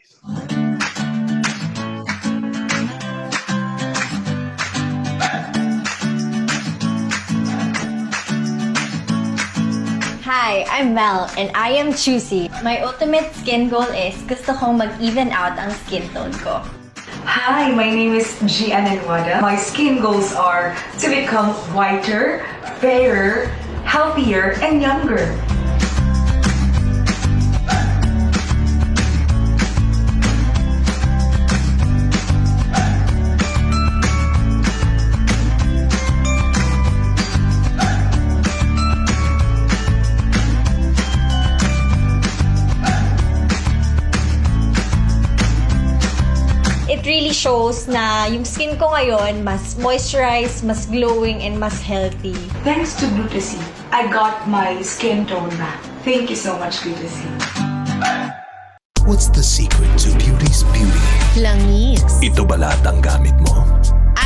Hi, I'm Mel, and I am choosy. My ultimate skin goal is gusto kong mag-even out ang skin tone ko. Hi, my name is Gian Wada. My skin goals are to become whiter, fairer, healthier, and younger. It really shows na yung skin ko ngayon mas moisturized, mas glowing, and mas healthy. Thanks to Glutasine, I got my skin tone back. Thank you so much, Glutasine. What's the secret to beauty's beauty? Langis. Ito ba lahat ang gamit mo?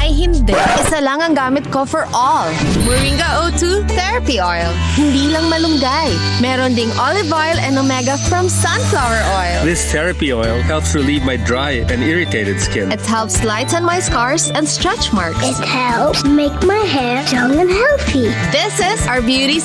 Ay hindi. Isa lang ang gamit ko for all. Moringa O2 Therapy Oil. Hindi lang malunggay. Meron ding olive oil and omega from sunflower oil. This therapy oil helps relieve my dry and irritated skin. It helps lighten my scars and stretch marks. It helps make my hair young and healthy. This is our beauty.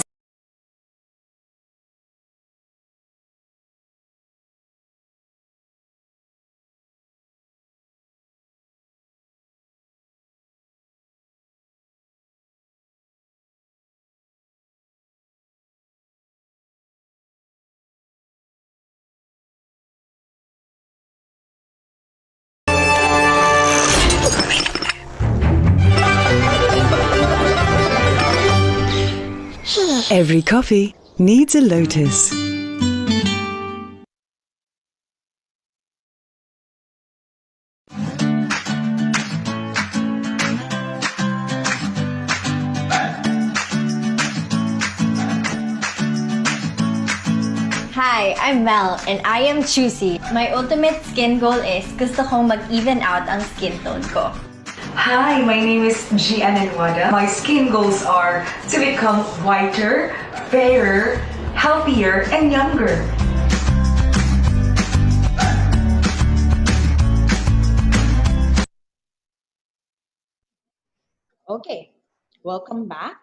Every coffee needs a lotus. Hi, I'm Mel, and I am choosy. My ultimate skin goal is gusto kong mag-even out ang skin tone ko. Hi, my name is Gian Wada. My skin goals are to become whiter, fairer, healthier, and younger. Okay, welcome back.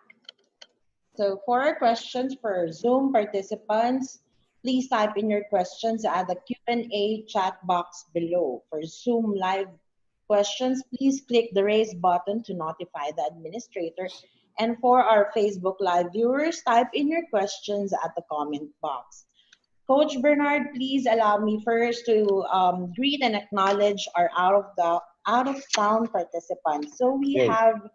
So for our questions for Zoom participants, please type in your questions at the Q&A chat box below. For Zoom live questions, please click the raise button to notify the administrator. And for our Facebook Live viewers, type in your questions at the comment box. Coach Bernard, please allow me first to greet and acknowledge our out-of-town participants. So we have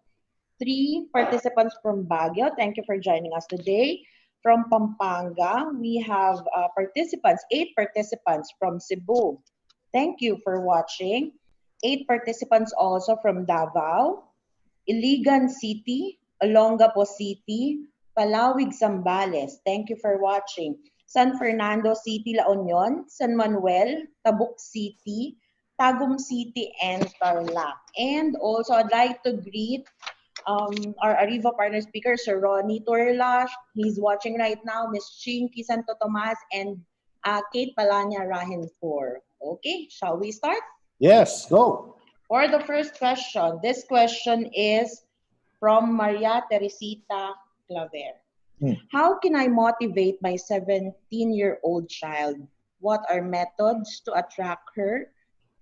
3 participants from Baguio. Thank you for joining us today. From Pampanga, we have 8 participants from Cebu. Thank you for watching. 8 participants also from Davao, Iligan City, Olongapo City, Palawig, Zambales. Thank you for watching. San Fernando City, La Union, San Manuel, Tabuk City, Tagum City, and Tarlac. And also, I'd like to greet our Ariva partner speaker, Sir Ronnie Torlash. He's watching right now. Miss Chinky Santo Tomas and Kate Palanya Rahenfor. Okay, shall we start? Yes, go. For the first question, this question is from Maria Teresita Claver. How can I motivate my 17-year-old child? What are methods to attract her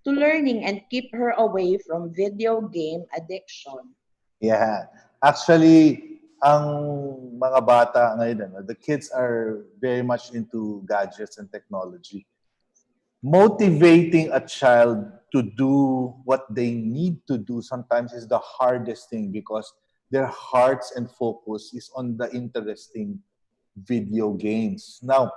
to learning and keep her away from video game addiction? Yeah. Actually, ang mga bata ngayon, the kids are very much into gadgets and technology. Motivating a child to do what they need to do sometimes is the hardest thing because their hearts and focus is on the interesting video games. Now,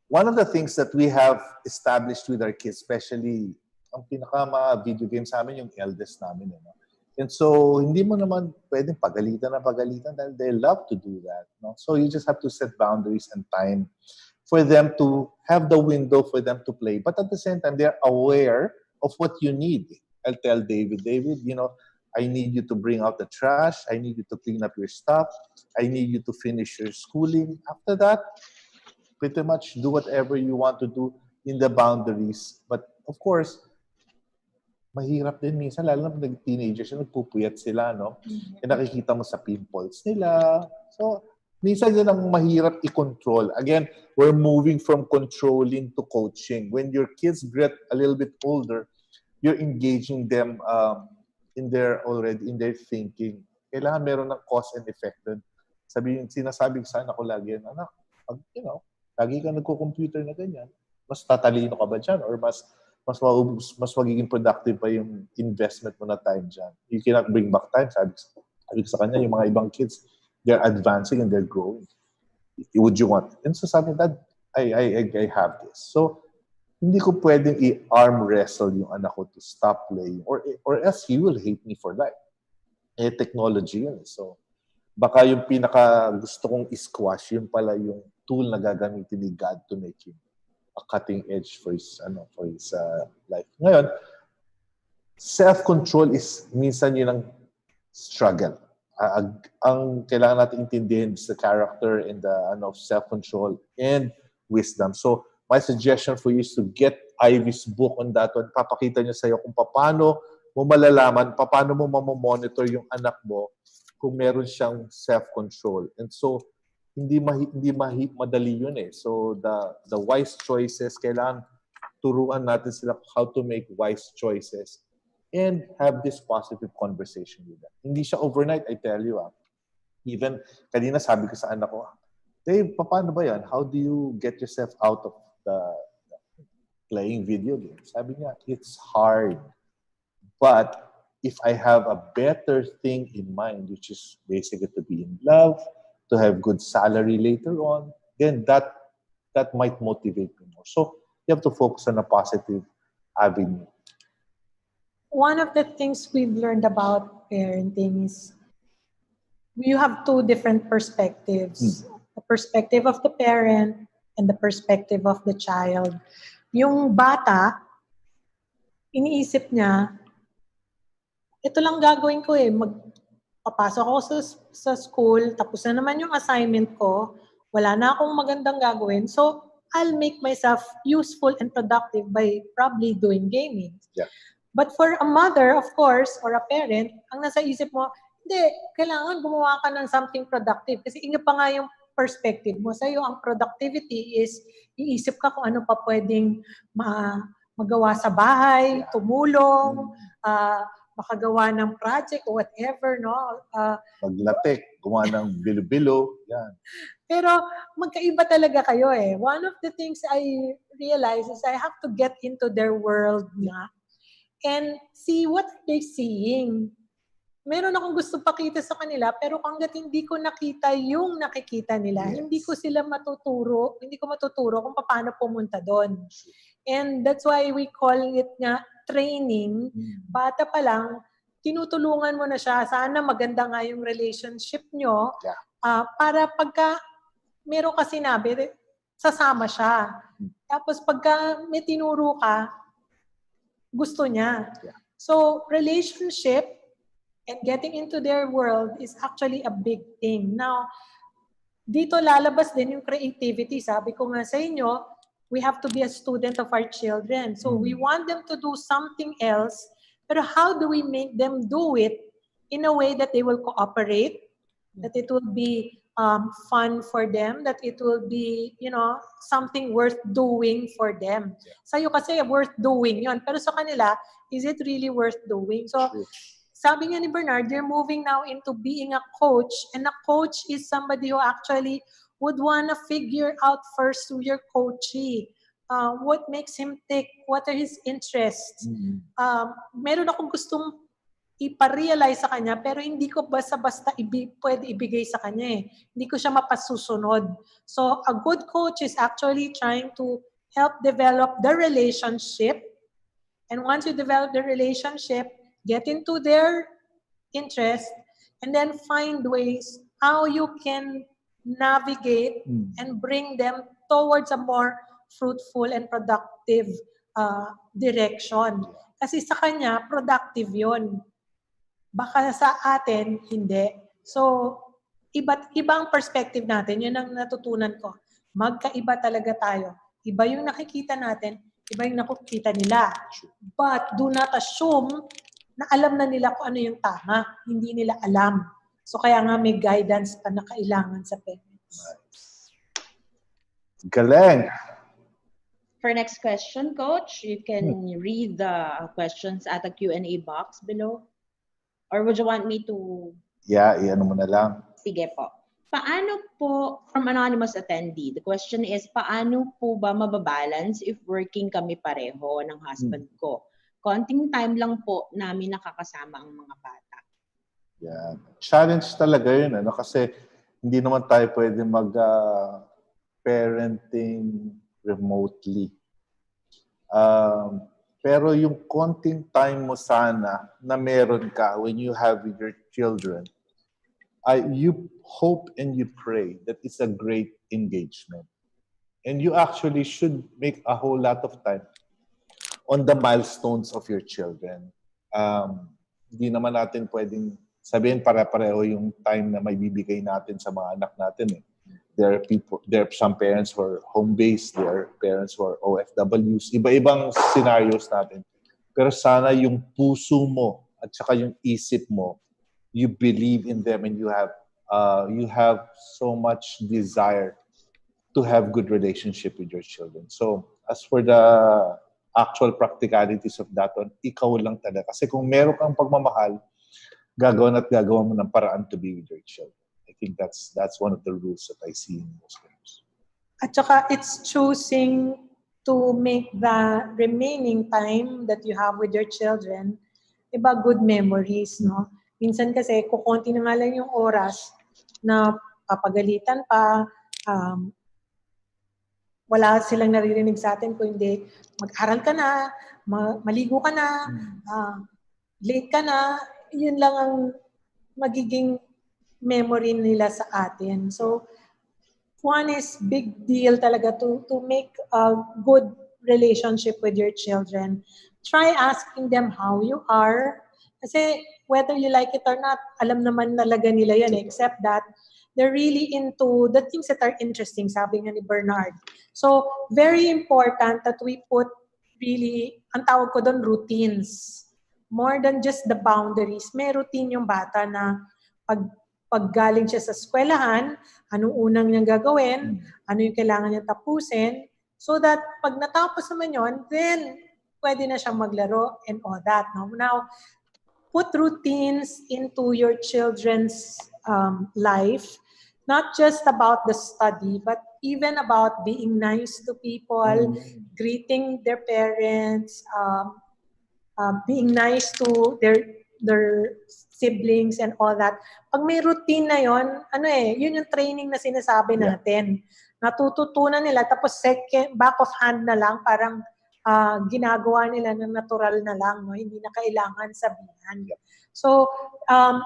one of the things that we have established with our kids, especially ang pinaka mga video games namin, yung eldest namin. And so, hindi mo naman pwedeng pagalitan dahil they love to do that. No? So, you just have to set boundaries and time for them to have the window for them to play. But at the same time, they're aware of what you need. I'll tell David, I need you to bring out the trash. I need you to clean up your stuff. I need you to finish your schooling. After that, pretty much do whatever you want to do. in the boundaries. But of course, mahirap din minsan, lalo na pag teenagers, nagpupuyat sila, no? E nakikita mo sa pimples nila. So, minsan yun ang mahirap i-control. Again, we're moving from controlling to coaching. When your kids get a little bit older, you're engaging them in their thinking. Kailangan meron ng cause and effect dun. Sinasabi ko sa anak ko lagi, anak, lagi ka nagko-computer na ganyan, mas tatalino ka ba dyan? Or mas magiging productive pa yung investment mo na time dyan. You cannot bring back time. Sabi ko sa kanya, yung mga ibang kids, they're advancing and they're growing. Would you want? And so sabi Dad, I have this. So, hindi ko pwedeng i-arm wrestle yung anak ko to stop playing or else he will hate me for life. Technology yun. So, baka yung pinaka gusto kong squash, yun pala yung tool na gagamitin ni God to make him a cutting edge for his life. Ngayon, self-control is minsan yun ang struggle. Ang kailangan natin intindihin is the character and the self-control and wisdom. So, my suggestion for you is to get Ivy's book on that one. Papakita niya sa'yo kung paano mo malalaman, paano mo mamomonitor yung anak mo kung meron siyang self-control. And so, hindi madali yun eh. So, the wise choices, kailangan turuan natin sila how to make wise choices and have this positive conversation with them. Hindi siya overnight, I tell you. Even, kanina sabi ko sa anak ko, Dave, paano ba yan? How do you get yourself out of the playing video games? Sabi niya, it's hard. But if I have a better thing in mind, which is basically to be in love, to have good salary later on, then that might motivate me more. So you have to focus on a positive avenue. One of the things we've learned about parenting is you have two different perspectives. The perspective of the parent and the perspective of the child. Yung bata, iniisip niya, ito lang gagawin ko eh. Magpapasok ako sa school, tapos na naman yung assignment ko, wala na akong magandang gagawin. So, I'll make myself useful and productive by probably doing gaming. Yeah. But for a mother, of course, or a parent, ang nasa isip mo, hindi, kailangan gumawa ka ng something productive. Kasi inga pa nga yung perspective mo. Sa'yo, ang productivity is, iisip ka kung ano pa pwedeng magawa sa bahay, tumulong, makagawa ng project or whatever, no? Maglatek, gumawa ng bilo-bilo, yan. Pero magkaiba talaga kayo eh. One of the things I realize is I have to get into their world na and see what they're seeing. Meron akong gusto pakita sa kanila, pero hanggat hindi ko nakita yung nakikita nila, hindi ko matuturo kung paano pumunta doon. And that's why we call it nga training. Bata pa lang, tinutulungan mo na siya. Sana maganda nga yung relationship nyo. Para pagka meron ka sinabi, sasama siya. Tapos pagka may tinuro ka, gusto niya. So, relationship and getting into their world is actually a big thing. Now, dito lalabas din yung creativity. Sabi ko nga sa inyo, we have to be a student of our children. So, we want them to do something else, pero how do we make them do it in a way that they will cooperate, that it will be fun for them, that it will be, something worth doing for them. Sa'yo kasi worth doing yon, pero sa kanila, is it really worth doing? So, sabi nga ni Bernard, you're moving now into being a coach, and a coach is somebody who actually would want to figure out first who your coachee, what makes him tick, what are his interests. Meron akong gustong iparealize sa kanya, pero hindi ko basta-basta pwede ibigay sa kanya eh. Hindi ko siya mapasusunod. So, a good coach is actually trying to help develop the relationship. And once you develop the relationship, get into their interest, and then find ways how you can navigate and bring them towards a more fruitful and productive direction. Kasi sa kanya, productive yon. Baka sa atin, hindi. So, ibang perspective natin. Yun ang natutunan ko. Magkaiba talaga tayo. Iba yung nakikita natin, iba yung nakikita nila. But do not assume na alam na nila kung ano yung tama. Hindi nila alam. So kaya nga may guidance pa na kailangan sa parents. Galing. For next question, Coach, you can read the questions at the Q&A box below. Or would you want me to? Yeah, iyan mo na lang. Sige po. Paano po, from anonymous attendee, the question is, paano po ba mababalance if working kami pareho ng husband ko? Konting time lang po namin nakakasama ang mga bata. Yeah. Challenge talaga yun, ano? Kasi hindi naman tayo pwede mag-parenting remotely. Pero yung konting time mo sana na meron ka when you have with your children, you hope and you pray that it's a great engagement. And you actually should make a whole lot of time on the milestones of your children. Hindi naman natin pwedeng sabihin pare-pareho yung time na may bibigay natin sa mga anak natin. There are some parents who are home-based, there are parents who are OFWs, iba-ibang scenarios natin. Pero sana yung puso mo at saka yung isip mo, you believe in them and you have so much desire to have good relationship with your children. So as for the actual practicalities of that one, ikaw lang talaga. Kasi kung meron kang pagmamahal, gagawin mo ng paraan to be with your children. I think that's one of the rules that I see in most parents. At saka it's choosing to make the remaining time that you have with your children, good memories, no? Minsan kasi, kukunti na nga lang yung oras na papagalitan pa, wala silang naririnig sa atin kung hindi mag-aral ka na, maligo ka na, late ka na, yun lang ang magiging memory nila sa atin. So, one is big deal talaga to make a good relationship with your children. Try asking them how you are. Kasi whether you like it or not, alam naman talaga nila yan. Except that they're really into the things that are interesting, sabi nga ni Bernard. So, very important that we put really, ang tawag ko doon, routines. More than just the boundaries. May routine yung bata na pag galing siya sa eskwelahan, anong unang niyang gagawin, ano yung kailangan niyang tapusin, so that pag natapos naman yun, then pwede na siyang maglaro and all that. No? Now, put routines into your children's life, not just about the study, but even about being nice to people, greeting their parents, being nice to their siblings and all that. Pag may routine na yon, yun yung training na sinasabi natin. Natututunan nila, tapos back of hand na lang, parang ginagawa nila ng natural na lang, no? Hindi na kailangan sabihan. So,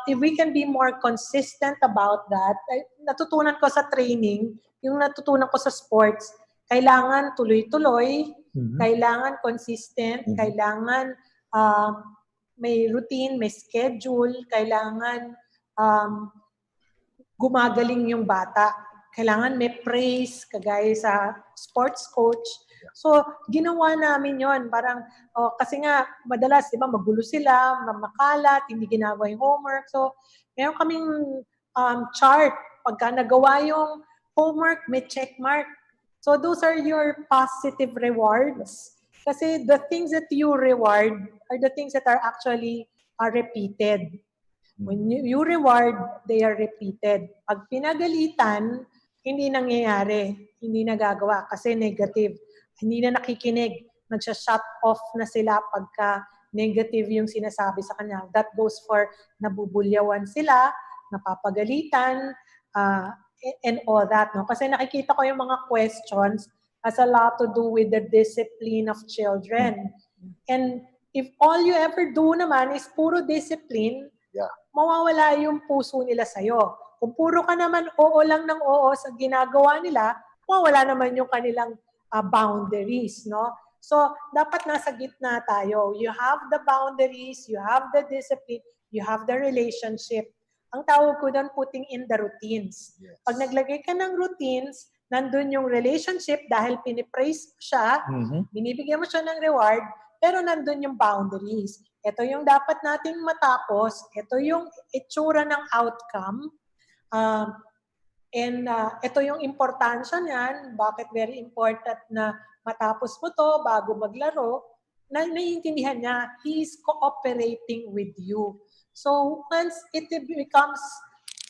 if we can be more consistent about that, natutunan ko sa training, yung natutunan ko sa sports, kailangan tuloy-tuloy, kailangan consistent, kailangan may routine, may schedule, kailangan gumagaling yung bata. Kailangan may praise, kagaya sa sports coach. So, ginawa namin yon. Parang, kasi nga, madalas, di ba, magulo sila, makalat, hindi ginagawa yung homework. So, meron kaming chart. Pagka nagawa yung homework, may check mark. So, those are your positive rewards. Kasi the things that you reward are the things that are actually repeated. When you reward, they are repeated. Pag pinagalitan, hindi nangyayari, hindi nagagawa kasi negative. Hindi na nakikinig, nagsha-shut off na sila pagka negative yung sinasabi sa kanya. That goes for nabubulyawan sila, napapagalitan, and all that. No? Kasi nakikita ko yung mga questions has a lot to do with the discipline of children. And if all you ever do naman is puro discipline, mawawala yung puso nila sa'yo. Kung puro ka naman oo lang ng oo sa ginagawa nila, mawawala naman yung kanilang boundaries, no? So, dapat nasa gitna tayo. You have the boundaries, you have the discipline, you have the relationship. Ang tawag ko doon, putting in the routines. Pag naglagay ka ng routines, nandun yung relationship dahil pinipraise mo siya, binibigyan mo siya ng reward, pero nandun yung boundaries. Ito yung dapat nating matapos, ito yung itsura ng outcome, and ito yung importansya niyan, bakit very important na matapos mo to bago maglaro, na naiintindihan niya, he is cooperating with you. So once it becomes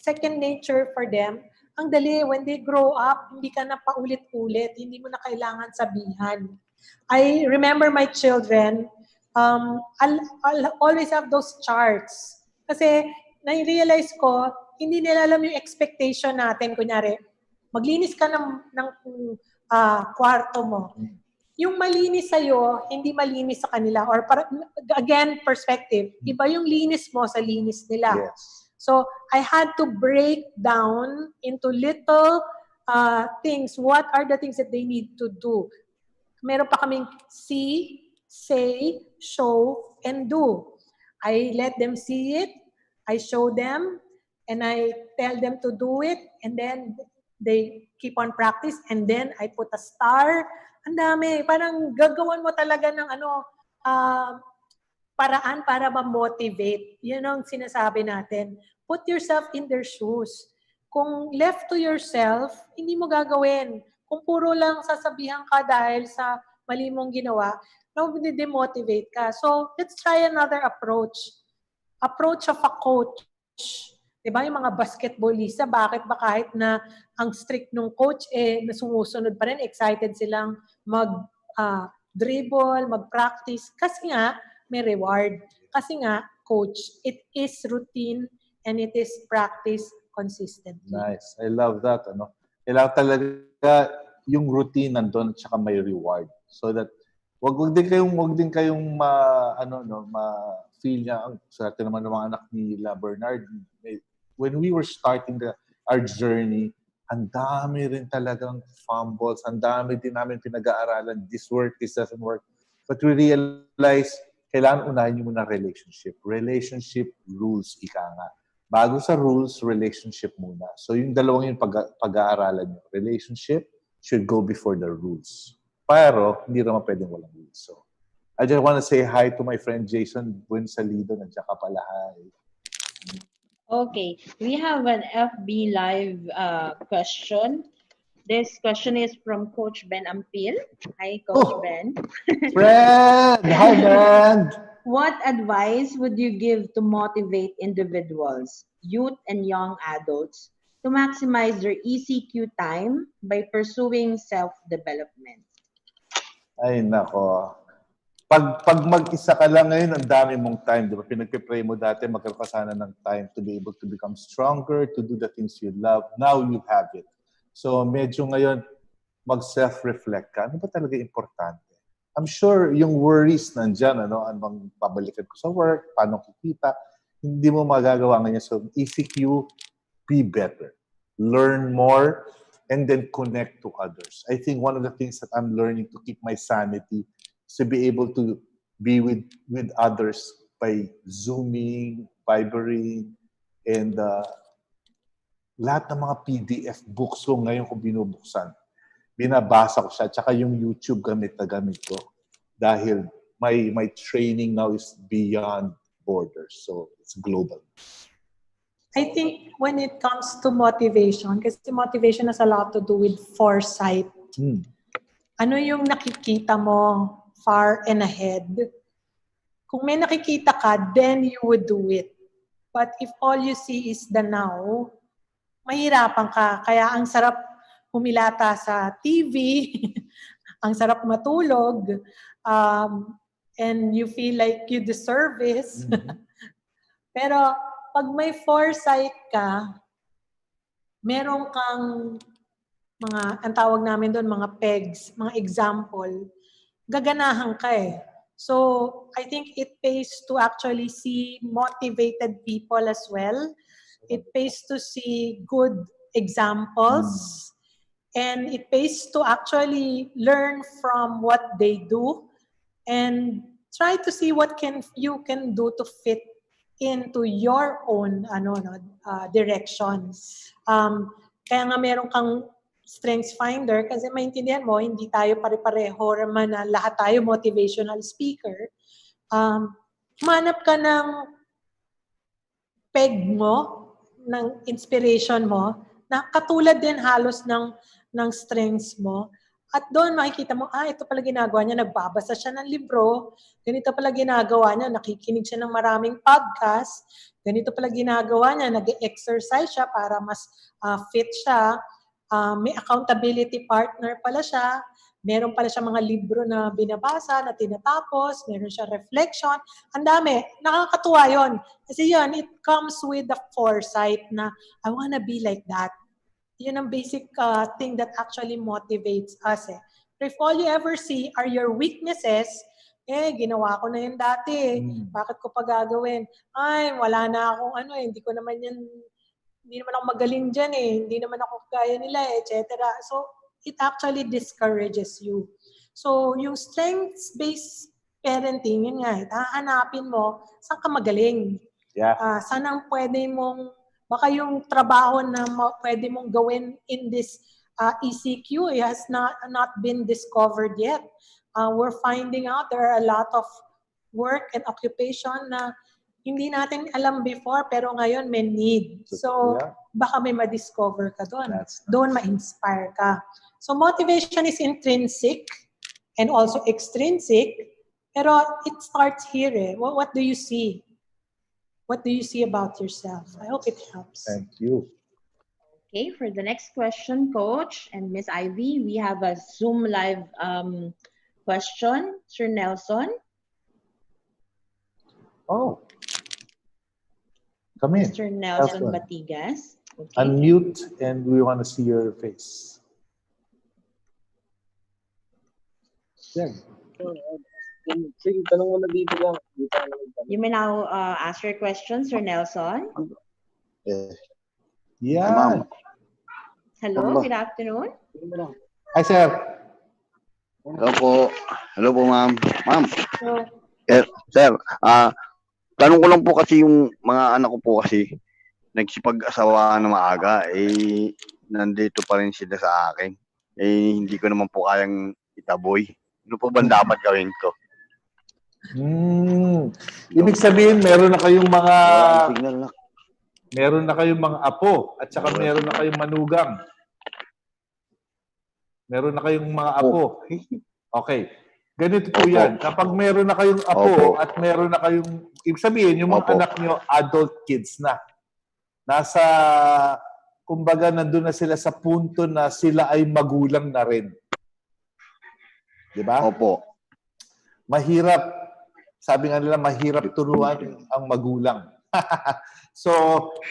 second nature for them, ang dali, when they grow up, hindi ka na paulit-ulit, hindi mo na kailangan sabihan. I remember my children, I'll always have those charts. Kasi na-realize ko, hindi nila alam yung expectation natin. Kunyari, maglinis ka ng kwarto mo. Yung malinis sa'yo, hindi malinis sa kanila. Or again, perspective. Iba yung linis mo sa linis nila. Yes. So, I had to break down into little things. What are the things that they need to do? Meron pa kaming see, say, show, and do. I let them see it, I show them, and I tell them to do it, and then they keep on practice, and then I put a star. Ang dami. Parang gagawan mo talaga ng paraan para ma-motivate. Yun ang sinasabi natin. Put yourself in their shoes. Kung left to yourself, hindi mo gagawin. Kung puro lang sasabihan ka dahil sa mali mong ginawa, demotivate ka. So, let's try another approach. Approach of a coach. Diba yung mga basketballista, bakit ba kahit na ang strict ng coach, nasumusunod pa rin, excited silang mag-dribble, mag-practice. Kasi nga, may reward. Kasi nga, coach, it is routine and it is practice consistently. Nice. I love that. Kailangan talaga yung routine nandun at saka may reward. So that wag din kayong ma-feel niya ang swerte naman ng mga anak ni Bernard. When we were starting our journey, ang dami rin talagang fumbles, ang dami din namin pinag-aaralan. This work, this doesn't work. But we realize, kailangan unahin niyo muna relationship. Relationship rules, ika nga. Bago sa rules, relationship muna. So yung dalawang yung pag-aaralan niyo. Relationship should go before the rules. Pero, hindi naman pwedeng walang rules. So, I just want to say hi to my friend Jason Buensalido. Nandiyan ka pala, hi. Okay, we have an FB Live question. This question is from Coach Ben Ampil. Hi, Coach Ben. Friend! Hi, friend! What advice would you give to motivate individuals, youth and young adults, to maximize their ECQ time by pursuing self-development? Ay, nako. Pag mag-isa ka lang ngayon, ang dami mong time. Di ba? Pinagpipray mo dati, magkaroon ka sana ng time to be able to become stronger, to do the things you love. Now you have it. So, medyo ngayon, mag-self-reflect ka. Ano ba talaga importante? I'm sure yung worries nandyan, anong pabalikan ko sa work, paano kikita, hindi mo magagawa ngayon. So, ECQ, be better. Learn more, and then connect to others. I think one of the things that I'm learning to keep my sanity is to be able to be with others by Zooming, Vibering, and lahat ng mga PDF books ko ngayon ko binubuksan. Binabasa ko siya. Tsaka yung YouTube gamit na gamit ko. Dahil my training now is beyond borders. So, it's global. I think when it comes to motivation, kasi motivation has a lot to do with foresight. Ano yung nakikita mo far and ahead? Kung may nakikita ka, then you would do it. But if all you see is the now, mahirapan ka. Kaya ang sarap humilata sa TV, ang sarap matulog, and you feel like you deserve it. Pero pag may foresight ka, meron kang ang tawag namin doon, mga pegs, mga example, gaganahan ka eh. So, I think it pays to actually see motivated people as well. It pays to see good examples. And it pays to actually learn from what they do and try to see what you can do to fit into your own direction. Kaya nga meron kang strengths finder kasi maintindihan mo, hindi tayo pare-pareho naman na lahat tayo motivational speaker. Manap ka ng peg mo, ng inspiration mo, na katulad din halos ng strengths mo. At doon makikita mo, ito pala ginagawa niya, nagbabasa siya ng libro, ganito pala ginagawa niya, nakikinig siya ng maraming podcast, ganito pala ginagawa niya, nag-exercise siya para mas fit siya, may accountability partner pala siya, meron pala siya mga libro na binabasa, na tinatapos, meron siya reflection, ang dami, nakakatuwa yun. Kasi yun, it comes with the foresight na, I wanna be like that. Yun ang basic thing that actually motivates us. But if all you ever see are your weaknesses, ginawa ko na yun dati. Bakit ko pa gagawin? Ay, wala na akong hindi naman ako magaling dyan hindi naman ako kaya nila etc. So, it actually discourages you. So, yung strengths-based parenting, yun nga, hahanapin mo, saan ka magaling? Yeah. Saan ang pwede mong, baka yung trabaho na pwede mong gawin in this ECQ has not been discovered yet. We're finding out there are a lot of work and occupation na hindi natin alam before, pero ngayon may need. So, baka may ma-discover ka doon. Doon ma-inspire ka. So, motivation is intrinsic and also extrinsic, pero it starts here. What do you see? What do you see about yourself? I hope it helps. Thank you. Okay, for the next question, Coach and Miss Ivy, we have a Zoom live question. Sir Nelson. Oh. Come in. Mr. Nelson Batigas. Okay. Unmute and we want to see your face. Yeah. Sige, tanong mo na dito lang. You may now ask your question, Sir Nelson. Yeah. Ma'am. Hello, good afternoon. Hi, sir. Hello po. Hello po, ma'am. Ma'am. Sir, tanong ko lang po kasi yung mga anak ko po kasi nagsipag-asawa na maaga, nandito pa rin sila sa akin. Hindi ko naman po kayang itaboy. Ano po ba dapat gawin ko? Ibig sabihin, meron na kayong mga apo at saka meron na kayong manugang. Meron na kayong mga apo. Okay. Ganito po yan. Kapag meron na kayong apo at meron na kayong, ibig sabihin, yung mga anak nyo, adult kids na. Kumbaga, nandun na sila sa punto na sila ay magulang na rin. Diba? Opo. Mahirap. Sabi nga nila, mahirap turuan ang magulang. So,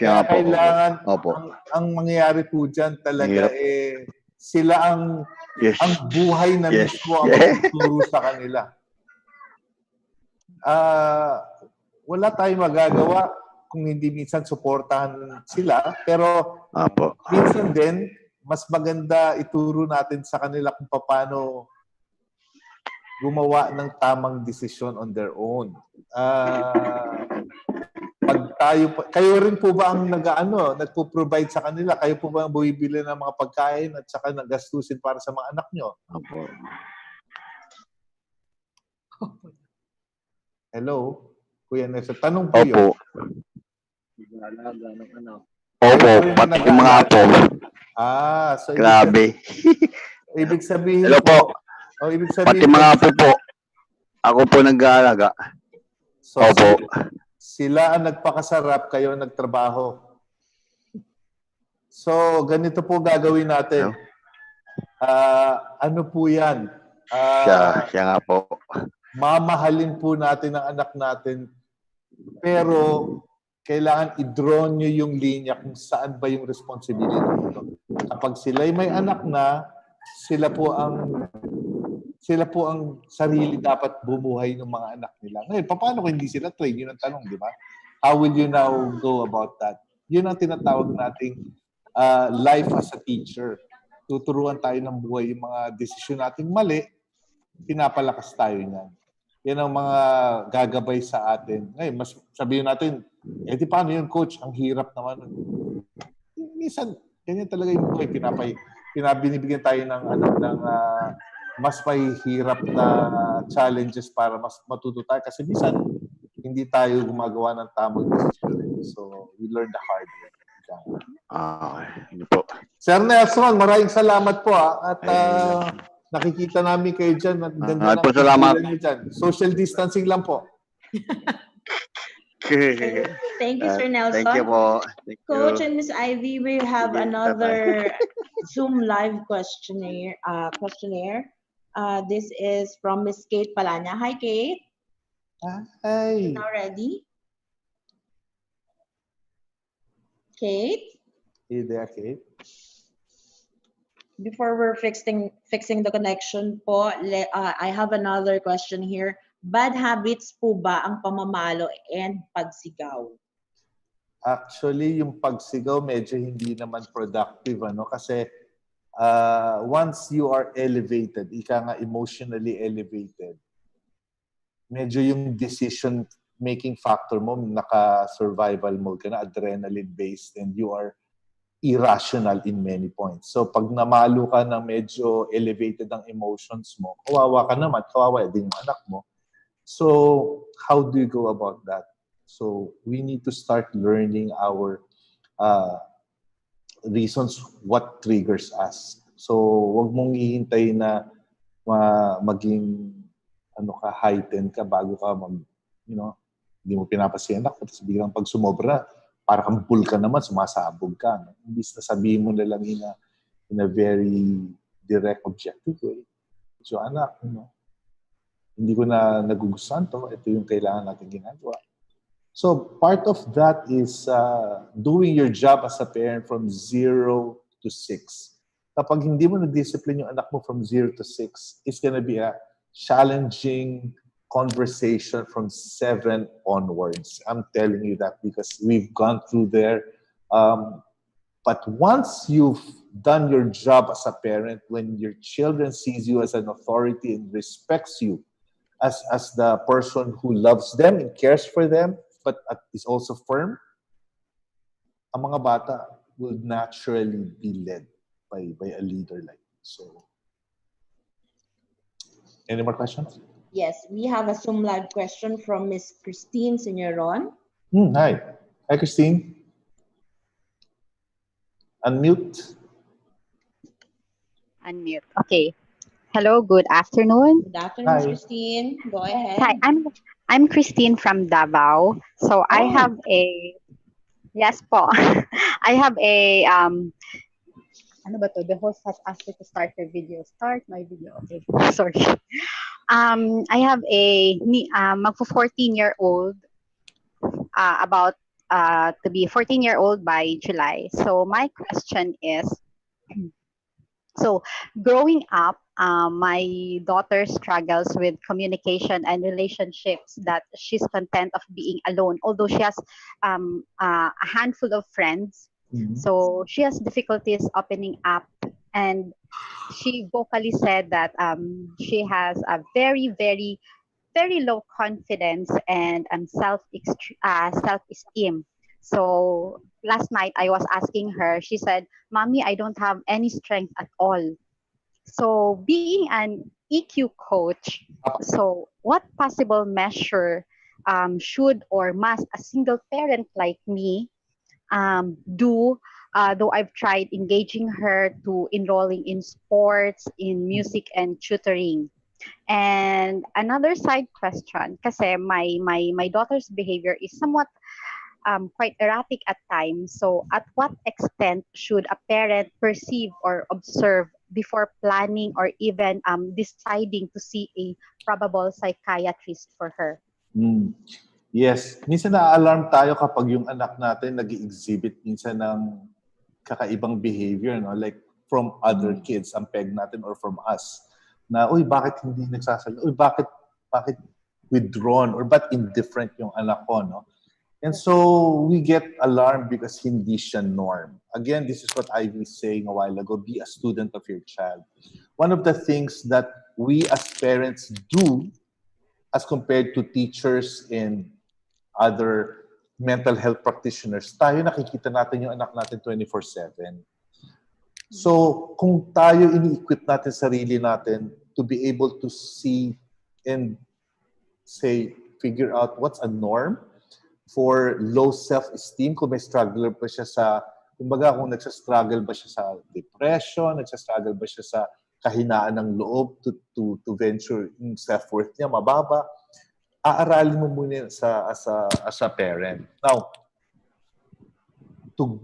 kailangan, ang mangyayari po dyan talaga sila ang buhay na mismo ang magtuturo sa kanila. Wala tayong magagawa kung hindi minsan suportahan sila. Pero minsan din, mas maganda ituro natin sa kanila kung paano gumawa ng tamang desisyon on their own. Kayo rin po ba ang nagpo-provide sa kanila? Kayo po ba ang bumibili ng mga pagkain at saka nagastusin para sa mga anak nyo? Hello? Kuya Nelson, tanong po yun. Opo, pati yung mga apo. So grabe. Ibig sabihin hello po. Ibig sabihin, pati mga apo po. Ako po nag-aalaga. So, sila ang nagpakasarap, kayo ang nagtrabaho. So, ganito po gagawin natin. Ano po yan? Siya nga po. Mamahalin po natin ang anak natin. Pero, kailangan i-draw nyo yung linya kung saan ba yung responsibility nito. Kapag sila'y may anak na, sila po ang sarili dapat bumuhay ng mga anak nila. Ngayon, paano kung hindi sila trained? Yun ang tanong, di ba? How will you now go about that? Yun ang tinatawag nating life as a teacher. Tuturuan tayo ng buhay. Yung mga desisyon nating mali, pinapalakas tayo niyan. Yan ang mga gagabay sa atin. Ngayon, mas sabihin natin, di paano yun, coach? Ang hirap naman. Minsan, ganyan talaga yung buhay. binibigyan tayo ng mas mahihirap na challenges para mas matuto tayo kasi minsan hindi tayo gumagawa ng tamang decision. So we learn the hard way. Yun po. Sir Nelson, maraming salamat po at nakikita namin kayo dyan. Ganda ng salamat. niyo dyan. Social distancing lang po. Thank you, Sir Nelson. Thank you po. Thank Coach you. and Miss Ivy, we have another Zoom live questionnaire. This is from Miss Kate Palanya. Hi, Kate. Hi. Now ready? Kate? Hey there, Kate. Before we're fixing the connection po, I have another question here. Bad habits po ba ang pamamalo and pagsigaw? Actually, yung pagsigaw medyo hindi naman productive kasi once you are elevated, ika nga emotionally elevated, medyo yung decision making factor mo naka-survival mode ka na, adrenaline-based, and you are irrational in many points. So pag namalo ka ng medyo elevated ang emotions mo, kawawa ka naman, kawawa din yung anak mo. So how do you go about that? So we need to start learning our reasons, what triggers us. So wag mong hihintay na maging heightened ka bago ka hindi mo pinapasiyan ako. Tapos biglang pag sumobra, para kang bull ka naman, sumasabog ka. Imbis na sabihin mo na lang in a very direct, objective way. So anak, hindi ko na nagugustuhan to. Ito yung kailangan natin ginagawa. So part of that is doing your job as a parent from 0 to 6. Kapag hindi mo na-discipline yung anak mo from 0 to 6, it's gonna be a challenging conversation from 7 onwards. I'm telling you that because we've gone through there. But once you've done your job as a parent, when your children sees you as an authority and respects you as the person who loves them and cares for them, but is also firm, ang mga bata will naturally be led by a leader like you. So, any more questions? Yes, we have a Zoom live question from Miss Christine Signoron. Hi. Hi, Christine. Unmute. Unmute. Okay. Hello, good afternoon. Good afternoon, Miss Christine. Go ahead. Hi, I'm Christine from Davao. So I have a yes po. I have a ano ba to? The host has asked me to start her video. Start my video. Okay. Sorry. I have a magpo 14-year-old about to be 14-year-old by July. So my question is, so growing up, my daughter struggles with communication and relationships that she's content of being alone, although she has a handful of friends. Mm-hmm. So she has difficulties opening up, and she vocally said that she has a very, very, very low confidence and self-esteem. So last night I was asking her, she said, "Mommy, I don't have any strength at all." So being an EQ coach, so what possible measure should or must a single parent like me do, though I've tried engaging her to enrolling in sports, in music and tutoring. And another side question, kasi my daughter's behavior is somewhat quite erratic at times. So at what extent should a parent perceive or observe before planning or even deciding to see a probable psychiatrist for her? Yes. Minsan na-alarm tayo kapag yung anak natin nag-exhibit minsan ng kakaibang behavior, like from other kids, ang peg natin, or from us. Na, uy, bakit hindi nagsasalita? Uy, bakit withdrawn? Or ba't indifferent yung anak ko, no? And so we get alarmed because hindi siya norm. Again, this is what I was saying a while ago, be a student of your child. One of the things that we as parents do as compared to teachers and other mental health practitioners, tayo nakikita natin yung anak natin 24/7. So, kung tayo ini-equip natin sarili natin to be able to see and say, figure out what's a norm for low self-esteem, kung may struggler pa siya sa, kumbaga kung nagsastruggle ba siya sa depression, nagsastruggle ba siya sa kahinaan ng loob to venture yung self-worth niya, mababa, aaralin mo muna as a parent. Now,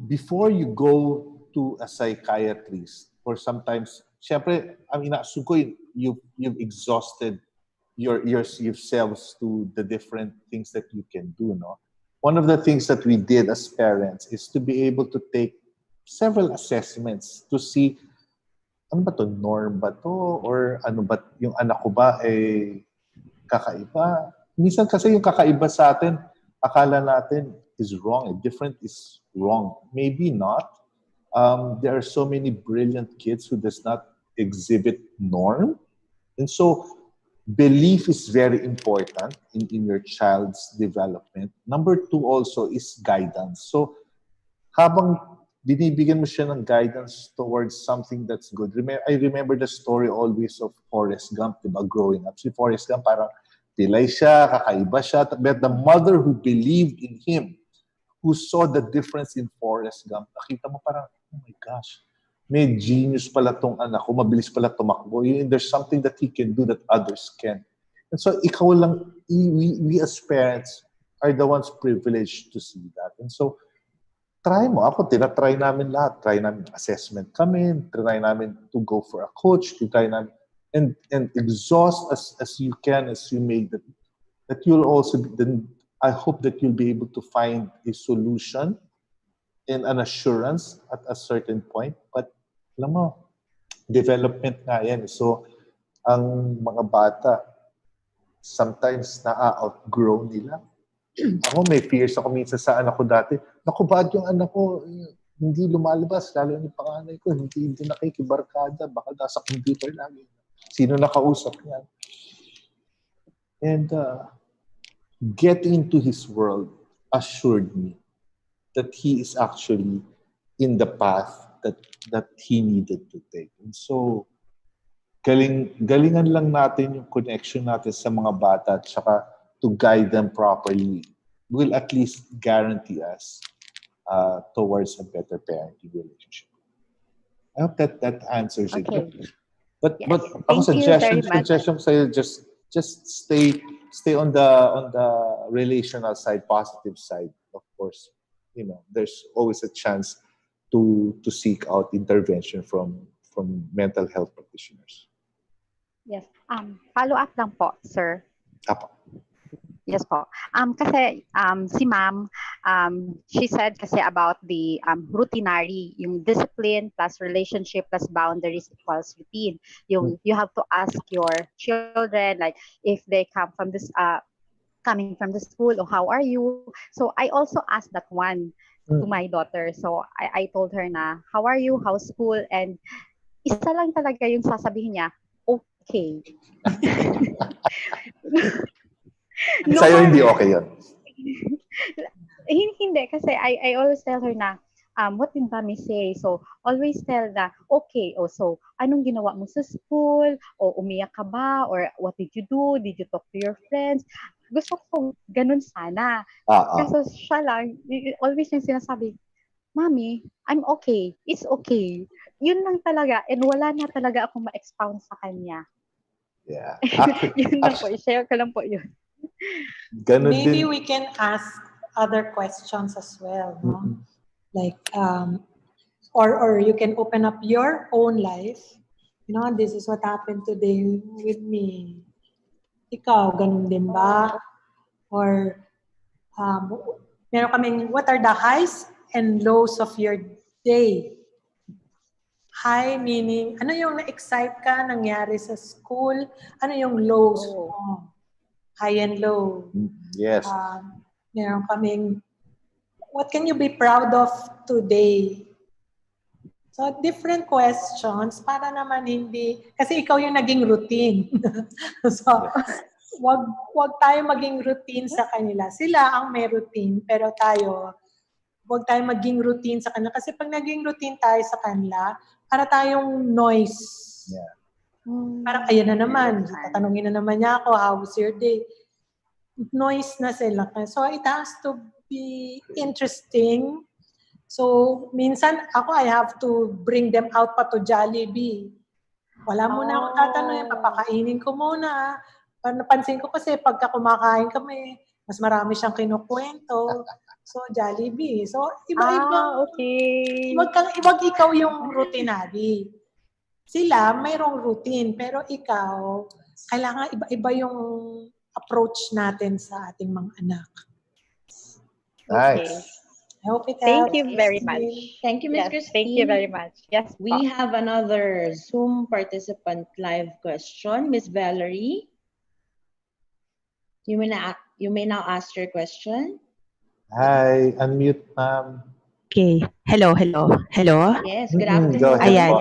before you go to a psychiatrist, or sometimes, syempre, ang inaassume ko, you've exhausted yourselves to the different things that you can do, no? One of the things that we did as parents is to be able to take several assessments to see, ano ba to, norm ba to? Or ano ba, yung anak ko ba kakaiba? Minsan kasi yung kakaiba sa atin, akala natin is wrong. Different is wrong. Maybe not. There are so many brilliant kids who does not exhibit norm. And so, belief is very important in your child's development. Number 2 also is guidance. So, habang binibigyan mo siya ng guidance towards something that's good. I remember the story always of Forrest Gump, diba, growing up. Si Forrest Gump, parang pilay siya, kakaiba siya. But the mother who believed in him, who saw the difference in Forrest Gump, nakita mo parang, oh my gosh, may genius pala tong anak ko, mabilis pala tumakbo. There's something that he can do that others can. And so, ikaw lang, we as parents are the ones privileged to see that. And so, try mo. Ako, tinatry namin lahat. Try namin assessment kami, try namin to go for a coach, try namin, and exhaust as you can, as you may, that you'll also, then I hope that you'll be able to find a solution and an assurance at a certain point. But, alam mo, development nga yan. So, ang mga bata, sometimes na-outgrow nila. Ako, may fears ako minsan sa anak ko dati. Naku, bakit yung anak ko hindi lumalabas? Lalo yung panganay ko, hindi nakikibarkada. Baka nasa computer lagi. Sino nakausap niya? And getting into his world assured me that he is actually in the path that he needed to take. And so, galingan lang natin yung connection natin sa mga bata at saka to guide them properly will at least guarantee us towards a better parenting relationship. I hope that answers it. But ako suggestion sa'yo, just stay on the relational side, positive side. Of course, there's always a chance to seek out intervention from mental health practitioners. Yes. Follow up lang po, sir. Apo. Yes po. Kasi si ma'am, she said kasi about the routinary, yung discipline plus relationship plus boundaries equals routine. You have to ask your children, like, if they come from this, coming from the school, or how are you? So I also asked that one to my daughter. So I told her na, how are you? How's school? And isa lang talaga yung sasabihin niya, okay. No, sa'yo hindi okay yun? Hindi, kasi I always tell her na, what did mommy say? So, always tell na, okay, so, anong ginawa mo sa school? O umiyak ka ba? Or what did you do? Did you talk to your friends? Gusto ko ganun sana. Kasi siya lang, always yung sinasabi, Mommy, I'm okay. It's okay. Yun lang talaga. And wala na talaga akong ma-expound sa kanya. Yeah. Yun lang po. I-share ko lang po yun. Maybe we can ask other questions as well, no? Mm-hmm. Like, or you can open up your own life. This is what happened today with me. Ikaw, ganun din ba? Or, meron kaming, what are the highs and lows of your day? High meaning, ano yung na-excite ka, nangyari sa school? Ano yung lows mo? High and low. Yes. Meron kaming, what can you be proud of today? So, different questions para naman hindi, kasi ikaw yung naging routine. So, wag tayo maging routine sa kanila. Sila ang may routine, pero tayo, huwag tayong maging routine sa kanila. Kasi pag naging routine tayo sa kanila, para tayong noise. Yeah. Parang, ayan na naman, tatanungin na naman niya ako, how was your day? Noise na sila. So, it has to be interesting. So, minsan, I have to bring them out pa to Jollibee. Wala muna akong tatanungin, papakainin ko muna. Napansin ko kasi pagka kumakain kami, mas marami siyang kinukwento. So, Jollibee. So, iba-ibang... Okay. Iwag ikaw yung routinary. Sila, mayroong routine. Pero ikaw, kailangan iba-iba yung approach natin sa ating mga anak. Nice. I hope it Thank helps. you very much. Thank you, Ms. Yes, Christine. thank you very much. Yes, We have another Zoom participant live question. Miss Valerie, you may now ask your question. Hi, unmute, ma'am. Okay. Hello. Yes, good Go afternoon. ahead Ayan. po.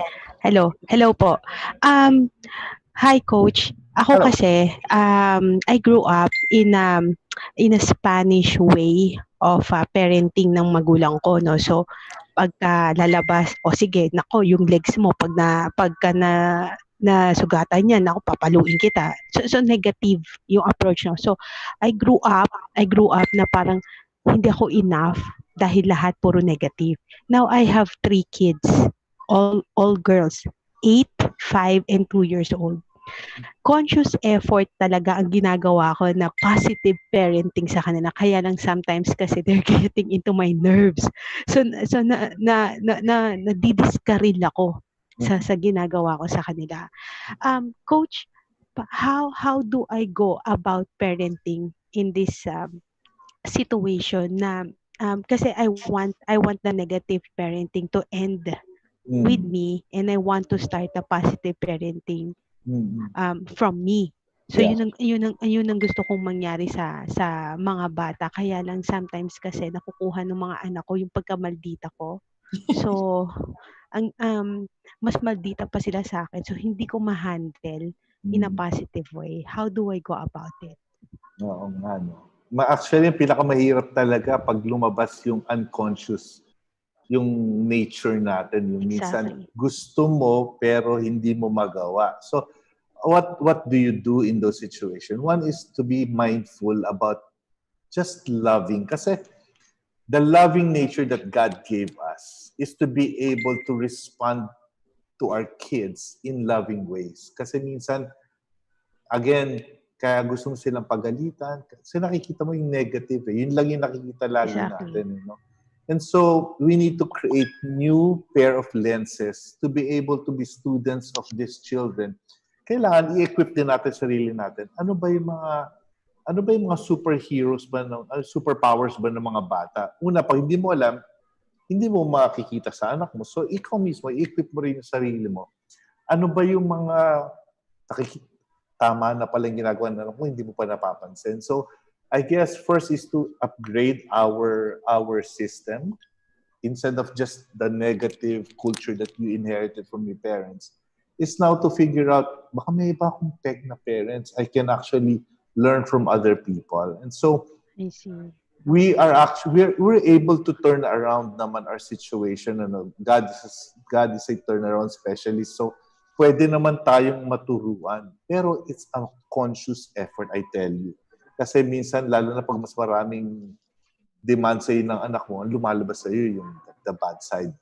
Hello po. Hi, Coach. Ako Hello. kasi, I grew up in a Spanish way of parenting ng magulang ko, no? So, pagka lalabas, sige, nako, yung legs mo, pagka sugatan niya, nako, papaluin kita. So negative yung approach, no? So, I grew up na parang hindi ako enough dahil lahat puro negative. Now, I have 3 kids, all girls, 8, 5, and 2 years old. Conscious effort talaga ang ginagawa ko na positive parenting sa kanila. Kaya lang sometimes kasi they're getting into my nerves. So nadidiscourage ako sa ginagawa ko sa kanila. Coach, how do I go about parenting in this situation na kasi I want the negative parenting to end with me, and I want to start a positive parenting from me. So Yeah. yun ang gusto kong mangyari sa mga bata. Kaya lang sometimes kasi nakukuha ng mga anak ko yung pagkamaldita ko. So mas maldita pa sila sa akin. So hindi ko ma-handle in a positive way. How do I go about it? Oo nga, no. Actually, yung pinakamahirap talaga pag lumabas yung unconscious, yung nature natin. Yung minsan gusto mo pero hindi mo magawa. So, what do you do in those situations? One is to be mindful about just loving. Kasi the loving nature that God gave us is to be able to respond to our kids in loving ways. Kasi minsan, again, kaya gusto mo silang pagalitan. Kasi nakikita mo yung negative. Yun lang yung nakikita lagi natin. You know? And so, we need to create new pair of lenses to be able to be students of these children. Kailangan i-equip din natin sarili natin. Ano ba yung mga superheroes ba, superpowers ba ng mga bata? Una, pag hindi mo alam, hindi mo makikita sa anak mo. So, ikaw mismo, i-equip mo rin yung sarili mo. Ano ba yung mga tama na pala yung ginagawa na anak mo, hindi mo pa napapansin. So, I guess first is to upgrade our system instead of just the negative culture that you inherited from your parents. Is now to figure out, baka may iba akong peg na parents. I can actually learn from other people. And so, I see. we're able to turn around naman our situation. Ano? God is a turnaround specialist. So, pwede naman tayong maturuan. Pero it's a conscious effort, I tell you. Kasi minsan, lalo na pag mas maraming demand sa'yo ng anak mo, ang lumalabas sa'yo yung the bad side.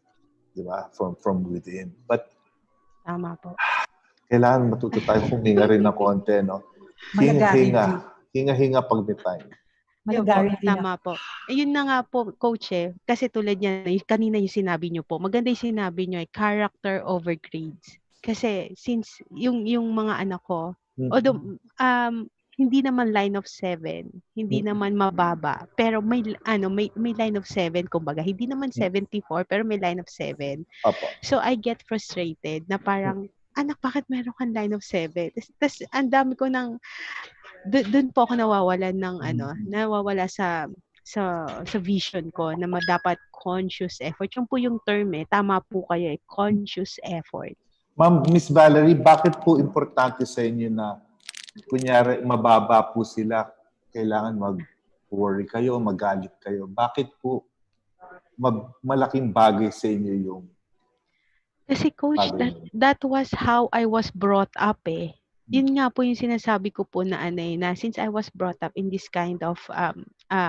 Di ba? From within. But, tama po. Kailangan matuto tayo huminga rin ng konti, no? Hinga pag may time. Tama po. Ayun na nga po, Coach, kasi tulad niya, kanina yung sinabi niyo po, maganda yung sinabi niyo, character over grades. Kasi since yung mga anak ko, although hindi naman line of 7, hindi naman mababa, pero may line of 7 kumbaga. Hindi naman 74 pero may line of 7. Opo. So I get frustrated na parang anak, bakit meron kang line of 7? Tapos ang dami ko ng doon po ako nawawalan ng nawawala sa vision ko na dapat conscious effort. Yung po yung term tama po kayo conscious effort. Ma'am, Miss Valerie, bakit po importante sa inyo na kunyari mababa po sila, kailangan mag-worry kayo, magalit kayo? Bakit po malaking bagay sa inyo yung Kasi coach, bagay yun? that was how I was brought up eh. Yun nga po yung sinasabi ko po na na since I was brought up in this kind of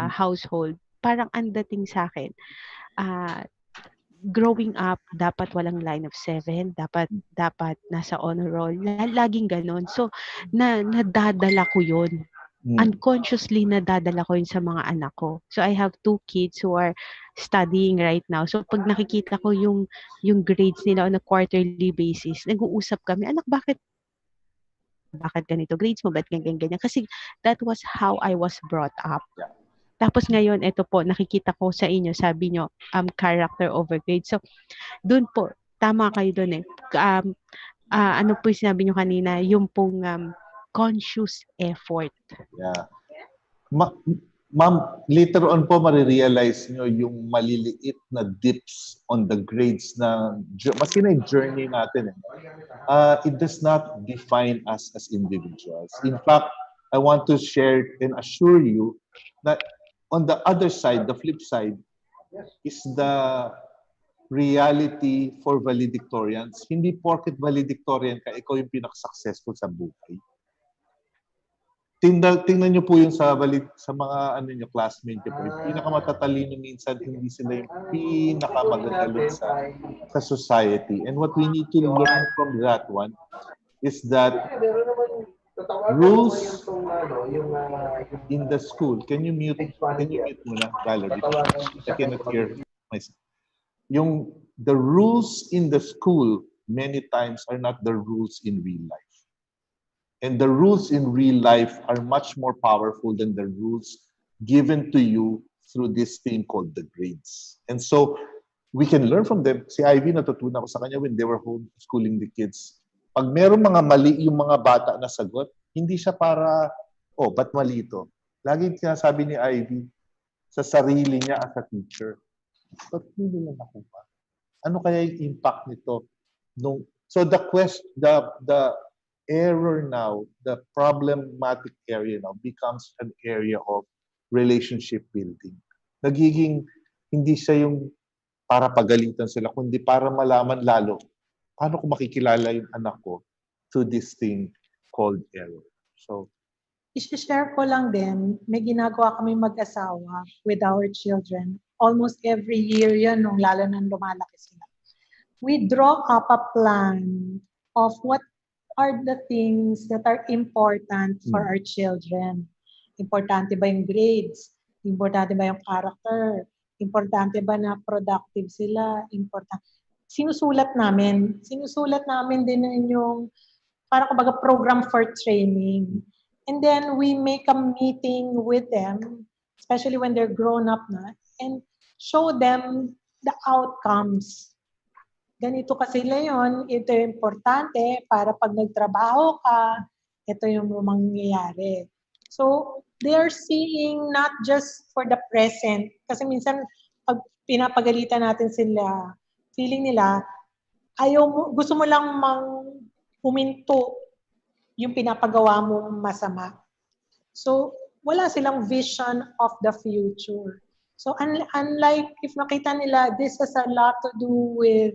household, parang ang dating sa akin, ah, growing up, dapat walang line of seven, dapat nasa honor roll, laging ganon. So, nadadala ko yun. Unconsciously nadadala ko yun sa mga anak ko. So, I have 2 kids who are studying right now. So, pag nakikita ko yung grades nila on a quarterly basis, nag-uusap kami, anak, bakit ganito grades mo? Ba't ganyan? Kasi that was how I was brought up. Tapos ngayon, ito po, nakikita ko sa inyo, sabi nyo, character over grade. So, dun po, tama kayo dun eh. Ano po yung sinabi nyo kanina, yung pong conscious effort. Yeah. Ma'am, later on po marirealize nyo yung maliliit na dips on the grades na, maski na yung journey natin. It does not define us as individuals. In fact, I want to share and assure you that on the other side, the flip side, is the reality for valedictorians. Hindi porket valedictorian ka, ikaw yung pinaka-successful sa buhay. Tingnan nyo po yung sa mga classmate nyo po. Yung pinakamatatalino minsan, hindi sila yung pinakamagagaling sa society. And what we need to learn from that one is that rules in the school. Can you mute muna, Valerie? I cannot hear myself. The rules in the school many times are not the rules in real life. And the rules in real life are much more powerful than the rules given to you through this thing called the grades. And so we can learn from them. Si Ivy, natutunan ko sa kanya when they were homeschooling the kids. Pag meron mga mali yung mga bata na sagot, hindi siya para, ba't mali ito? Laging sinasabi ni Ivy sa sarili niya as a teacher, ba't hindi nila nakuha? Ano kaya yung impact nito? So the error now, the problematic area now becomes an area of relationship building. Nagiging hindi siya yung para pagalitan sila, kundi para malaman lalo paano ko makikilala yung anak ko to this thing called error. So, I-share ko lang din, may ginagawa kami mag-asawa with our children. Almost every year yan, lalo nang lumalaki sila. We draw up a plan of what are the things that are important for our children. Importante ba yung grades? Importante ba yung character? Importante ba na productive sila? Sinusulat namin din yung parang kumbaga program for training. And then we make a meeting with them, especially when they're grown up na, and show them the outcomes. Ganito kasi yun, ito yung importante para pag nagtrabaho ka, ito yung mangyayari. So, they are seeing not just for the present. Kasi minsan, pag pinapagalitan natin sila, feeling nila, gusto mo lang huminto yung pinapagawa mo masama. So, wala silang vision of the future. So, unlike if nakita nila, this has a lot to do with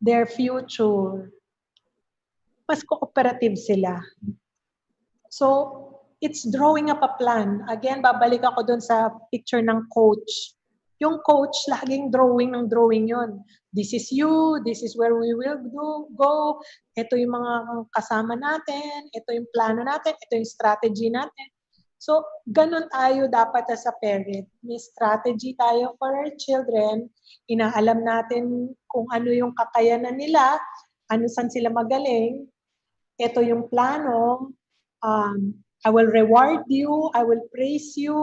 their future, mas cooperative sila. So, it's drawing up a plan. Again, babalik ako dun sa picture ng coach. Yung coach, laging drawing yon. This is you, this is where we will go. Ito yung mga kasama natin, ito yung plano natin, ito yung strategy natin. So, ganun tayo dapat as a parent. May strategy tayo for our children. Inaalam natin kung ano yung kakayanan nila, saan sila magaling. Ito yung plano. I will reward you, I will praise you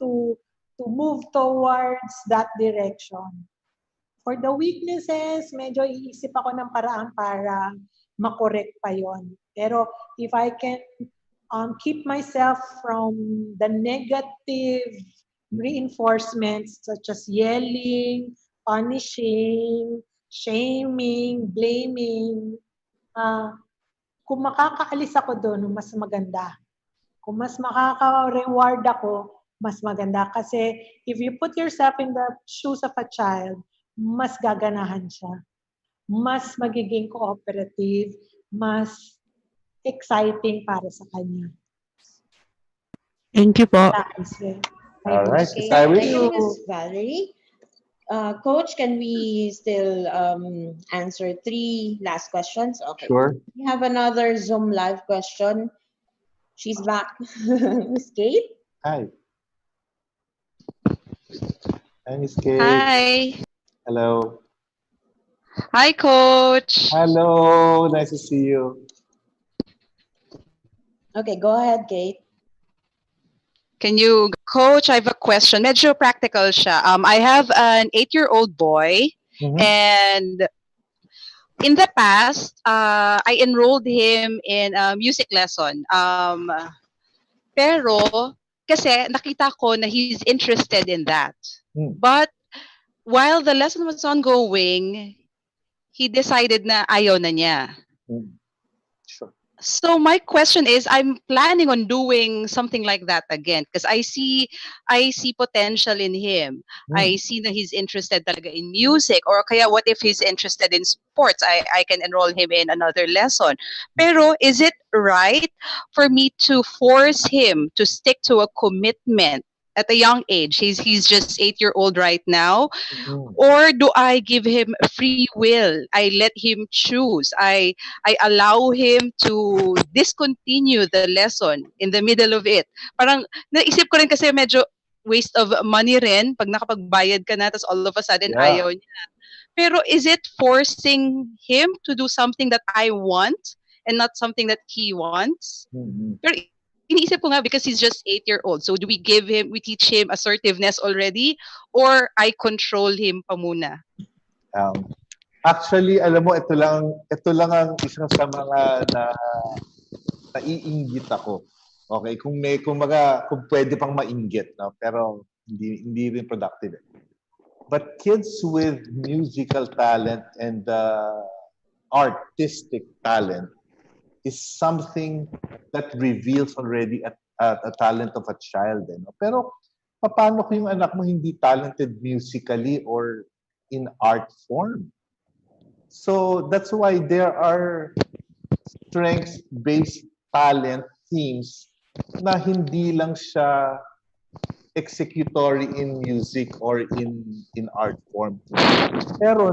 to move towards that direction. For the weaknesses, medyo iisip ako ng paraan para makorek pa yon. Pero if I can keep myself from the negative reinforcements such as yelling, punishing, shaming, blaming, kung makakaalis ako doon, mas maganda. Kung mas makaka-reward ako, mas maganda. Kasi if you put yourself in the shoes of a child, mas gaganahan siya. Mas magiging cooperative, mas exciting para sa kanya. Thank you po. All right, Okay, Miss Irish. thank you, Miss Valerie. Coach, can we still answer 3 last questions? Okay. Sure. We have another Zoom live question. She's back. Miss Kate? Hi. Hi, Miss Kate. Hi. Hello. Hi, Coach. Hello. Nice to see you. Okay, go ahead, Kate. Coach, I have a question. Medyo practical siya. I have an 8-year-old boy, and in the past, I enrolled him in a music lesson. Pero, kasi nakita ko na he's interested in that. But, while the lesson was ongoing, he decided na ayaw na niya. Sure. So my question is, I'm planning on doing something like that again because I see potential in him. I see that he's interested talaga in music, or kaya what if he's interested in sports? I can enroll him in another lesson. Pero is it right for me to force him to stick to a commitment at a young age? He's just 8-year-old right now. Or do I give him free will? I let him choose. I allow him to discontinue the lesson in the middle of it. Parang naisip ko rin kasi medyo waste of money rin pag nakapagbayad ka na tapos all of a sudden ayaw niya. Pero is it forcing him to do something that I want and not something that he wants? Pero iniisip ko nga because he's just 8-year-old. So do we teach him assertiveness already, or I control him pa muna? Actually, alam mo, ito lang ang isang sa mga naiinggit ako. Okay, kung pwede pang mainggit, no? Pero hindi rin productive. But kids with musical talent and artistic talent is something that reveals already a talent of a child. No? Pero paano kung yung anak mo hindi talented musically or in art form? So that's why there are strengths-based talent teams na hindi lang siya executory in music or in art form. Pero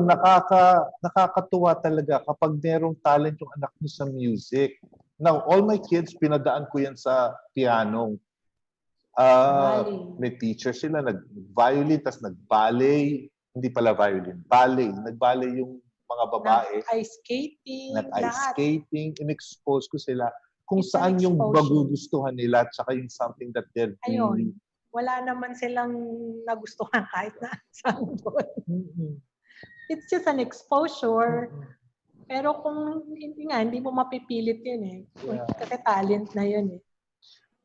nakakatuwa talaga kapag merong talent yung anak mo sa music. Now, all my kids, pinadaan ko yan sa piano. May teacher sila, nag-violin, tas nag-ballet. Hindi pala violin, ballet. Nag-ballet yung mga babae. Nag-ice skating. Nag-ice skating. In-expose ko sila kung saan yung magugustuhan nila at saka yung something that they're really... Wala naman silang nagustuhan kahit na saan doon. It's just an exposure. Pero kung hindi mo mapipilit yun eh. Kasi talent na yun eh.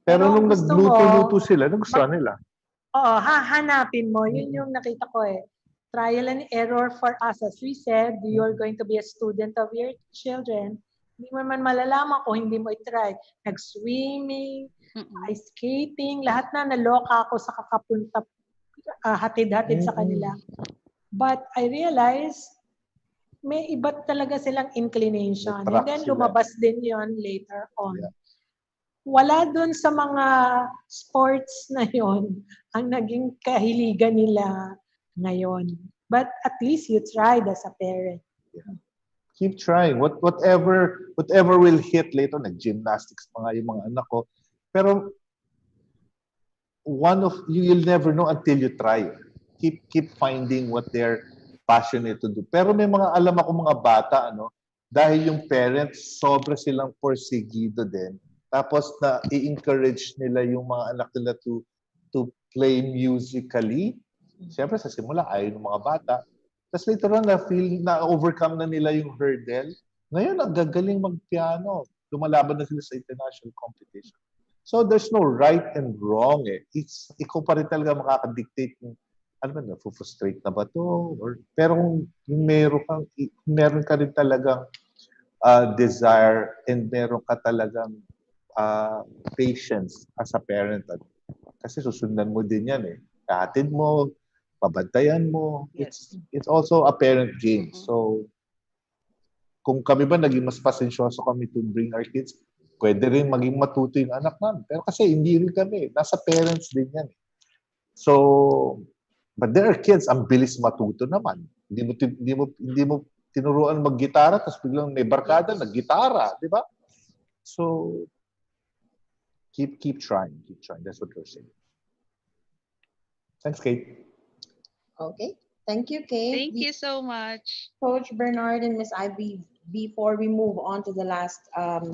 Pero nung nagluto-luto sila, nagustuhan nila. Oo, hanapin mo. Yun yung nakita ko eh. Trial and error for us. As we said, you're going to be a student of your children. Hindi mo man malalaman kung hindi mo i-try. Nag-swimming, ice skating, lahat na naloka ako sa kakapunta, hatid-hatid sa kanila. But I realized, may iba talaga silang inclination. And then lumabas din yon later on. Wala dun sa mga sports na yon ang naging kahiligan nila ngayon. But at least you tried as a parent. Keep trying. Whatever will hit later. Nag-gymnastics pa nga yung mga anak ko. Pero you'll never know until you try. Keep finding what they're passionate to do. Pero may mga alam ako mga bata, dahil yung parents, sobra silang porsigido din. Tapos i-encourage nila yung mga anak nila to play musically. Siyempre sa simula, ayaw ng mga bata. Tapos later on, na-overcome na nila yung hurdle. Ngayon, ang gagaling mag-piano. Lumalaban na sila sa international competition. So, there's no right and wrong eh. Ikaw pa rin talaga makaka-dictate kung frustrate na ba to? Pero kung meron ka rin talagang desire and meron ka talagang patience as a parent. Kasi susundan mo din yan eh. Kahatid mo, pabantayan mo. It's also a parent game. So, kung kami ba naging mas pasensyoso kami to bring our kids, pwede rin maging matuto yung anak namin. Pero kasi hindi rin kami. Nasa parents din yan. So, but there are kids, ang bilis matuto naman. Hindi mo tinuruan mag-gitara, tapos biglang may barkada, nag-gitara. Di ba? So, keep trying. Keep trying. That's what we're saying. Thanks, Kate. Okay. Thank you, Kate. Thank you so much. Coach Bernard and Miss Ivy, before we move on to the last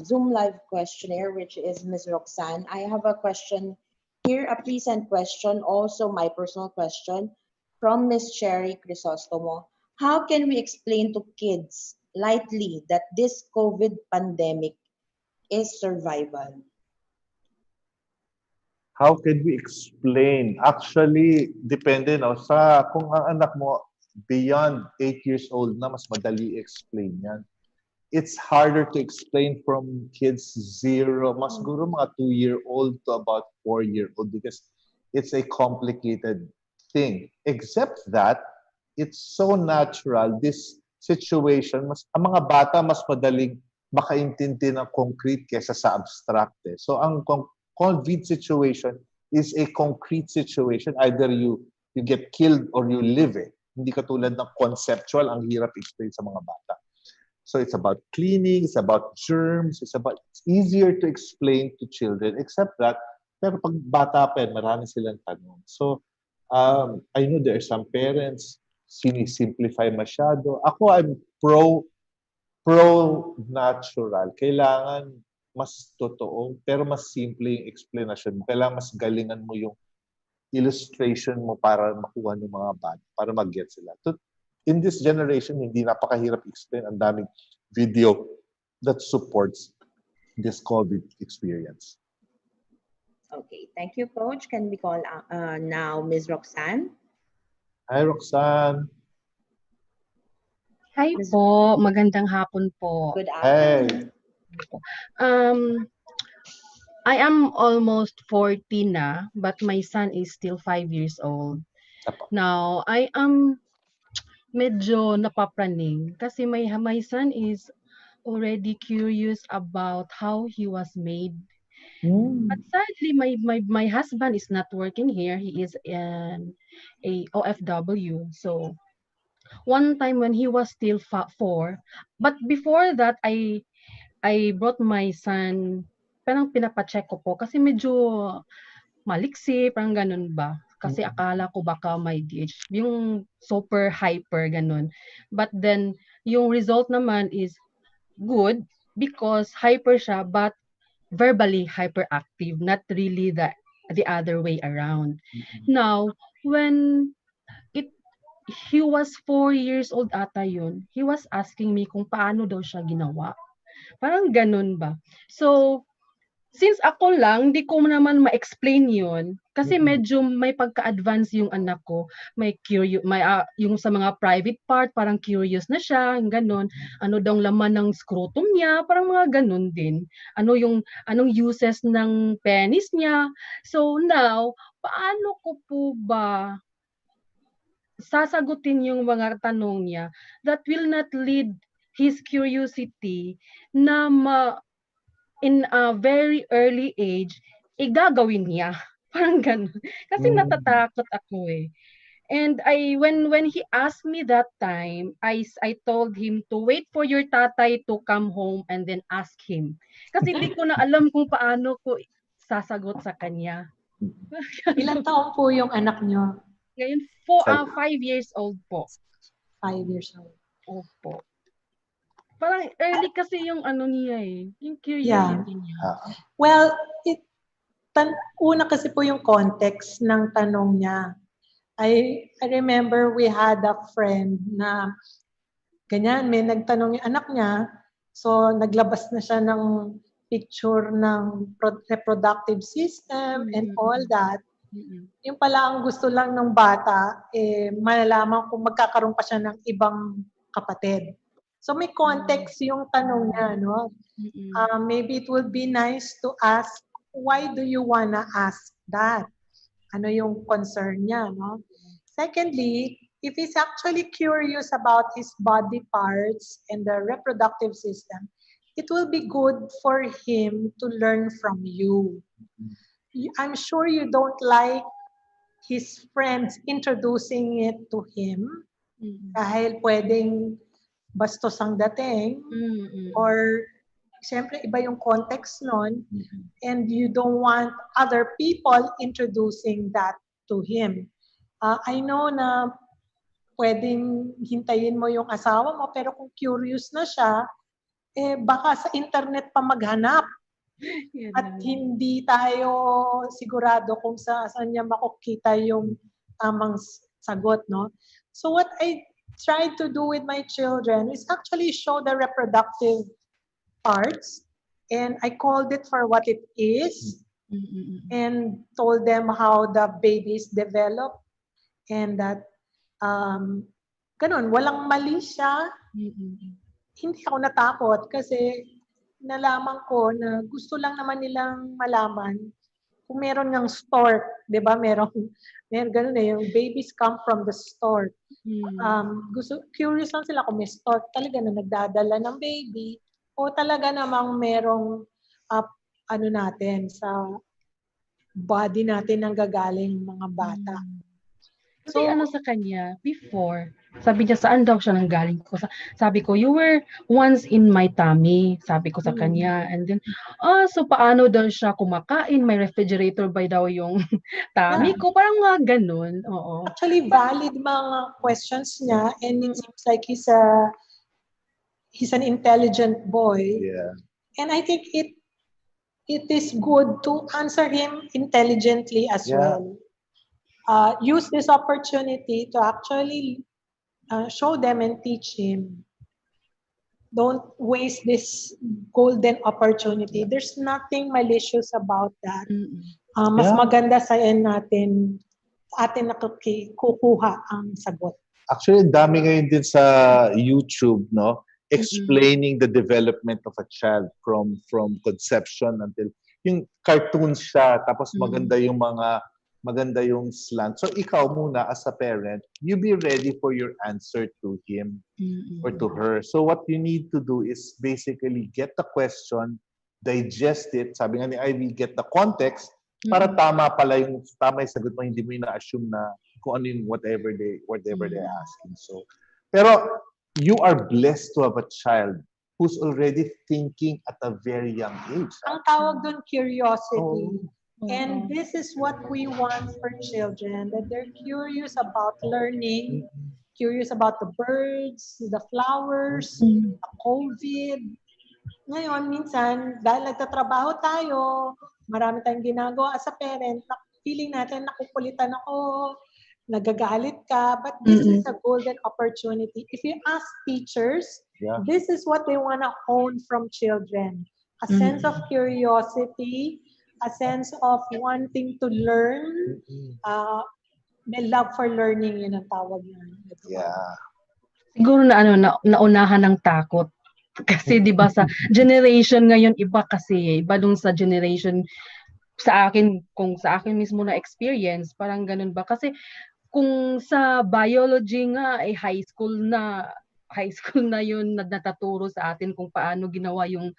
Zoom live questionnaire, which is Miss Roxanne, I have a question here, a pre-sent question, also my personal question from Miss Cherry Crisostomo. How can we explain to kids lightly that this COVID pandemic is survival? How can we explain? Actually, depende no, sa kung ang anak mo beyond 8 years old na, mas madali explain yan. It's harder to explain from kids 0, mas siguro mga 2-year-old to about 4-year-old because it's a complicated thing. Except that, it's so natural, this situation, ang mga bata mas madaling makaintindi ng concrete kesa sa abstract. So ang COVID situation is a concrete situation. Either you get killed or you live it. Hindi katulad ng conceptual, ang hirap explain sa mga bata. So it's about cleaning, it's about germs, it's easier to explain to children, except that, pero pag bata pa yan, marami silang tanong. So, I know there are some parents, sinisimplify masyado. Ako, I'm pro-natural. Kailangan mas totoo, pero mas simple yung explanation mo. Kailangan mas galingan mo yung illustration mo para makuha ng mga bata, para mag-get sila. In this generation, hindi napakahirap explain. Ang daming video that supports this COVID experience. Okay, thank you, Coach. Can we call now Ms. Roxanne? Hi, Roxanne. Hi po, magandang hapon po. Good afternoon. I am almost 40 na, but my son is still 5 years old. Now, I am medyo napapraning kasi my son is already curious about how he was made. But sadly, my husband is not working here. He is a OFW. So, one time when he was still 4, but before that, I brought my son, parang pinapacheck ko po kasi medyo maliksi, parang ganun ba. Kasi akala ko baka may DH, yung super hyper, ganun. But then, yung result naman is good because hyper siya, but verbally hyperactive, not really the other way around. Now, when he was 4 years old ata yun, he was asking me kung paano daw siya ginawa. Parang ganun ba. So, since ako lang, di ko naman ma-explain yun. Kasi medyo may pagka-advance yung anak ko. May yung sa mga private part, parang curious na siya, ganun. Ano daw laman ng scrotum niya, parang mga ganun din. Anong uses ng penis niya. So now, paano ko po ba sasagutin yung mga tanong niya that will not lead his curiosity na in a very early age, gagawin niya. Parang ganun. Kasi natatakot ako eh. And when he asked me that time, I told him to wait for your tatay to come home and then ask him. Kasi hindi ko na alam kung paano ko sasagot sa kanya. Ilang taon po yung anak niyo? Ngayon, 5 years old po. 5 years old. Opo. Parang early kasi yung niya eh. Yung curiosity niya. Well, una kasi po yung context ng tanong niya. I remember we had a friend na ganyan, may nagtanong yung anak niya. So, naglabas na siya ng picture ng reproductive system and all that. Yung pala ang gusto lang ng bata, malalaman kung magkakaroon pa siya ng ibang kapatid. So may context yung tanong niya, no? Maybe it would be nice to ask, why do you wanna ask that? ano yung concern niya, no? Secondly, if he's actually curious about his body parts and the reproductive system, it will be good for him to learn from you. I'm sure you don't like his friends introducing it to him dahil pwedeng bastos ang dating or siyempre iba yung context nun and you don't want other people introducing that to him. I know na pwedeng hintayin mo yung asawa mo pero kung curious na siya, baka sa internet pa maghanap. At hindi tayo sigurado kung saan niya makukita yung tamang sagot, no? So what I tried to do with my children is actually show the reproductive parts, and I called it for what it is, and told them how the babies develop, and that ganun, walang mali siya. Hindi ako natakot kasi nalaman ko na gusto lang naman nilang malaman kung meron ng stork, di ba? Meron ganun yung babies come from the stork. Curious lang sila kung may stork talaga na nagdadala ng baby o talaga namang merong ano natin sa body natin nang gagaling mga bata. Kasi ano sa kanya, before, sabi niya, saan daw siya nanggaling ko? Sabi ko, you were once in my tummy, sabi ko sa kanya. And then, so paano daw siya kumakain? May refrigerator ba daw yung tummy ko? Parang mga ganun. Oo. Actually, valid mga questions niya, and it seems like he's an intelligent boy. Yeah. And I think it is good to answer him intelligently as well. Use this opportunity to actually show them and teach him. Don't waste this golden opportunity. There's nothing malicious about that. Mas maganda sa atin kukuha ang sagot. Actually, dami ngayon din sa YouTube, no? Explaining the development of a child from conception until yung cartoons siya, tapos maganda yung slant. So ikaw muna as a parent, you be ready for your answer to him or to her. So what you need to do is basically get the question, digest it, sabi nga ni Ivy, get the context, para tama yung sagot mo, hindi mo ina-assume na kung ano yung whatever they're asking. So, pero you are blessed to have a child who's already thinking at a very young age. Ang tawag doon, curiosity. And this is what we want for children, that they're curious about learning, curious about the birds, the flowers, the COVID. Ngayon, minsan, dahil nagtatrabaho tayo, marami tayong ginagawa as a parent, feeling natin nakukulitan ako, nagagalit ka, but this is a golden opportunity. If you ask teachers, this is what they want to hone from children. A sense of curiosity, a sense of wanting to learn, may love for learning, yun ang tawag yan. Siguro naunahan ng takot. Kasi 'di ba sa generation ngayon iba kasi, iba dun sa generation sa akin, kung sa akin mismo na experience, parang ganun ba? Kasi kung sa biology nga ay high school na yun nataturo sa atin kung paano ginawa yung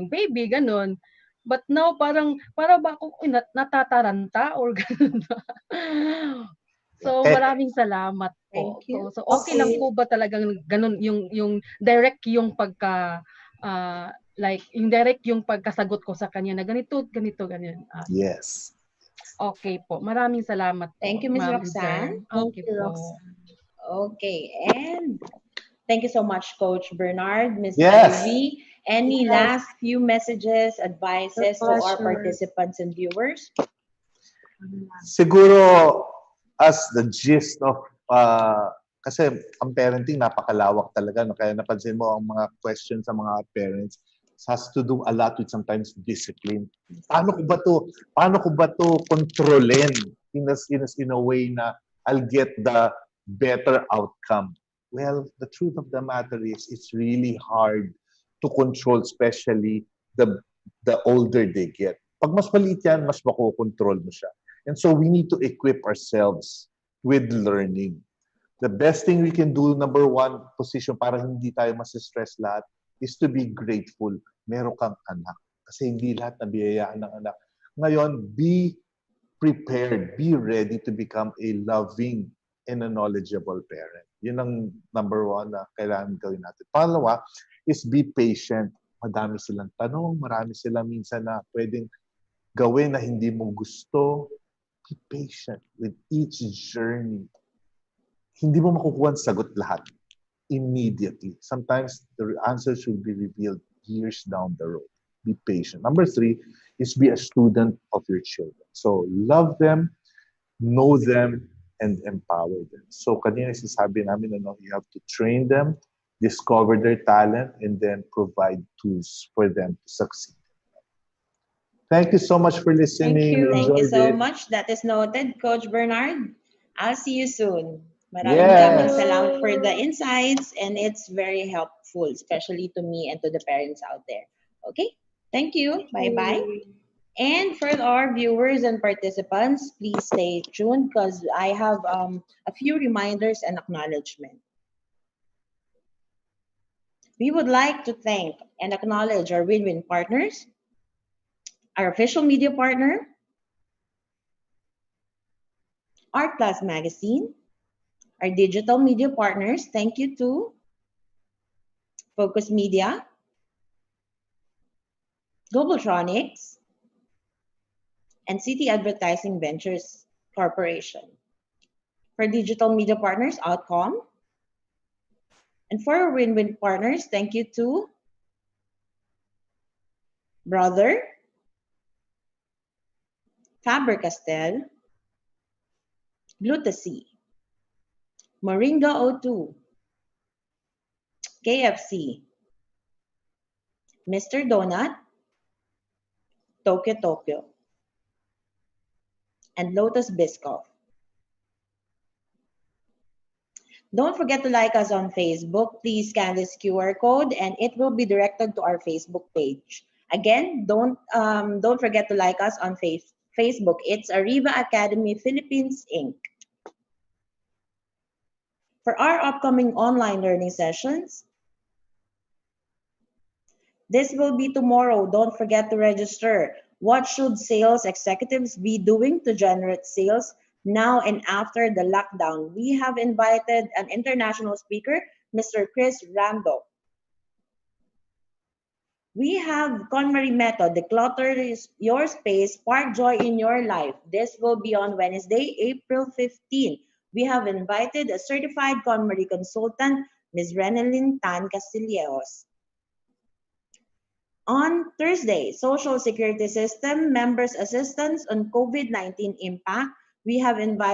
baby, ganun. But now, para ba ako natataranta or gano'n ba? So, maraming salamat po. Thank you. So, okay lang po ba talagang ganun yung direct yung yung direct yung pagkasagot ko sa kanya na ganito, ganyan. Yes. Okay po. Maraming salamat po. Thank you, Ms. Roxanne. Okay po. Okay, and thank you so much, Coach Bernard, Ms. Ivy. Any last few messages, advices to our participants and viewers? Siguro, as the gist of, kasi ang parenting napakalawak talaga. No? Kaya napansin mo ang mga questions sa mga parents has to do a lot with sometimes discipline. Paano ko ba to kontrolin in a way na I'll get the better outcome? Well, the truth of the matter is it's really hard to control, especially the older they get. Pag mas maliit yan, mas makokontrol mo siya. And so we need to equip ourselves with learning. The best thing we can do, number one position para hindi tayo masistress lahat, is to be grateful. Meron kang anak. Kasi hindi lahat nabiyayaan ng anak. Ngayon, be prepared, be ready to become a loving and a knowledgeable parent. Yun ang number one na kailangan gawin natin. Pangalawa is be patient. Madami silang tanong, marami silang minsan na pwedeng gawin na hindi mo gusto. Be patient with each journey. Hindi mo makukuha ang sagot lahat immediately. Sometimes the answers will be revealed years down the road. Be patient. Number three is be a student of your children. So love them, know them, and empower them. So kanina sinasabi namin, you have to train them, discover their talent, and then provide tools for them to succeed. Thank you so much for listening. Thank you so it. much. That is noted, Coach Bernard. I'll see you soon. Maraming salamat for the insights, and it's very helpful, especially to me and to the parents out there. Okay? Thank you. Bye-bye. And for our viewers and participants, please stay tuned because I have a few reminders and acknowledgement. We would like to thank and acknowledge our win-win partners, our official media partner, Art Plus Magazine, our digital media partners. Thank you to Focus Media, Globaltronics, and City Advertising Ventures Corporation. For digital media partners, Outcom. And for our win-win partners, thank you to Brother, Faber-Castell, Glutacy, Moringa O2, KFC, Mr. Donut, Tokyo, and Lotus Biscoff. Don't forget to like us on Facebook. Please scan this QR code and it will be directed to our Facebook page. Again, don't forget to like us on Facebook. It's Ariva Academy Philippines, Inc. For our upcoming online learning sessions, this will be tomorrow. Don't forget to register. What should sales executives be doing to generate sales now and after the lockdown? We have invited an international speaker, Mr. Chris Rando. We have KonMari method, declutter your space, spark joy in your life. This will be on Wednesday, April 15. We have invited a certified KonMari consultant, Ms. Renelyn Tan Castilleos. On Thursday, Social Security System Members Assistance on COVID-19 Impact, we have invited